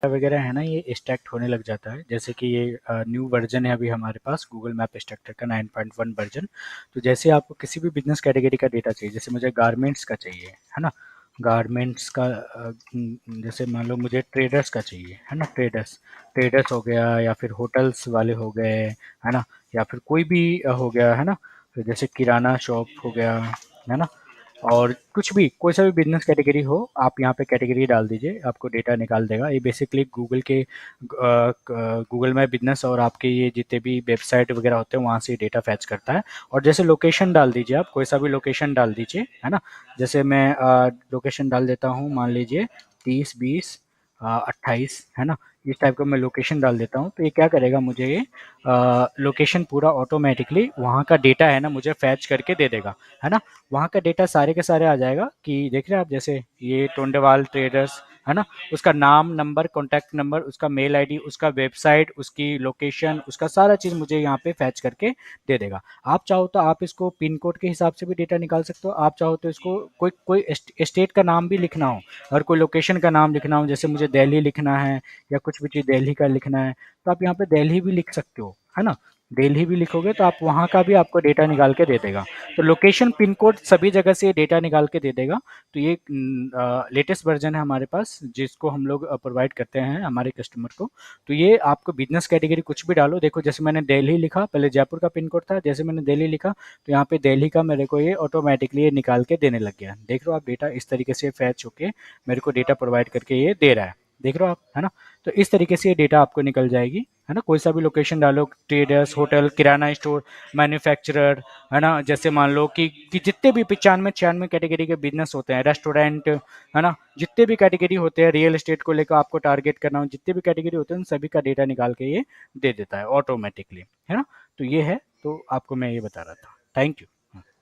वगैरह है ना, ये एक्सट्रैक्ट होने लग जाता है। जैसे कि ये न्यू वर्जन है अभी हमारे पास गूगल मैप एक्सट्रैक्टर का 9.1 वर्जन। तो जैसे आपको किसी भी बिजनेस कैटेगरी का डेटा चाहिए, जैसे मुझे गारमेंट्स का चाहिए है ना, गारमेंट्स का जैसे मान लो मुझे ट्रेडर्स का चाहिए है ना, ट्रेडर्स ट्रेडर्स हो गया, या फिर होटल्स वाले हो गए है ना, या फिर कोई भी हो गया है ना, तो जैसे किराना शॉप हो गया है ना, और कुछ भी कोई सा भी बिजनेस कैटेगरी हो, आप यहाँ पे कैटेगरी डाल दीजिए, आपको डेटा निकाल देगा। ये बेसिकली गूगल के गूगल में बिजनेस और आपके ये जितने भी वेबसाइट वगैरह होते हैं वहाँ से डेटा फैच करता है। और जैसे लोकेशन डाल दीजिए, आप कोई सा भी लोकेशन डाल दीजिए है ना। जैसे मैं लोकेशन डाल देता हूँ, मान लीजिए 30, 20, 28 है ना, इस टाइप का मैं लोकेशन डाल देता हूँ। तो ये क्या करेगा, मुझे ये लोकेशन पूरा ऑटोमेटिकली वहाँ का डेटा है ना मुझे फैच करके दे देगा है ना। वहाँ का डेटा सारे के सारे आ जाएगा कि देख रहे हैं आप, जैसे ये टोंडेवाल ट्रेडर्स है ना, उसका नाम, नंबर, कॉन्टैक्ट नंबर, उसका मेल आईडी, उसका वेबसाइट, उसकी लोकेशन, उसका सारा चीज़ मुझे यहाँ पे फैच करके दे देगा। आप चाहो तो आप इसको पिन कोड के हिसाब से भी डेटा निकाल सकते हो। आप चाहो तो इसको कोई कोई स्टेट का नाम भी लिखना हो, और कोई लोकेशन का नाम लिखना हो, जैसे मुझे दिल्ली लिखना है या कुछ भी चीज़ दिल्ली का लिखना है, तो आप यहाँ पे दिल्ली भी लिख सकते हो है ना। दिल्ली भी लिखोगे तो आप वहाँ का भी आपको डेटा निकाल के दे देगा। तो लोकेशन, पिन कोड सभी जगह से डेटा निकाल के दे देगा। तो ये लेटेस्ट वर्जन है हमारे पास, जिसको हम लोग प्रोवाइड करते हैं हमारे कस्टमर को। तो ये आपको बिजनेस कैटेगरी कुछ भी डालो, देखो जैसे मैंने दिल्ली लिखा, पहले जयपुर का पिन कोड था, जैसे मैंने दिल्ली लिखा तो यहाँ पे दिल्ली का मेरे को ये ऑटोमेटिकली ये निकाल के देने लग गया। देख रहे हो आप, डेटा इस तरीके से फैच होके मेरे को डेटा प्रोवाइड करके ये दे रहा है, देख रहे हो आप है ना। तो इस तरीके से ये डेटा आपको निकल जाएगी है ना। कोई सा भी लोकेशन डालो, ट्रेडर्स, होटल, किराना स्टोर, मैन्युफैक्चरर है ना, जैसे मान लो कि जितने भी 95 96 कैटेगरी के बिजनेस होते हैं, रेस्टोरेंट है ना, जितने भी कैटेगरी होते हैं, रियल एस्टेट को लेकर आपको टारगेट करना हो, जितने भी कैटेगरी होते हैं उन सभी का डेटा निकाल के ये दे देता है ऑटोमेटिकली है ना। तो ये है, तो आपको मैं ये बता रहा था। Thank you.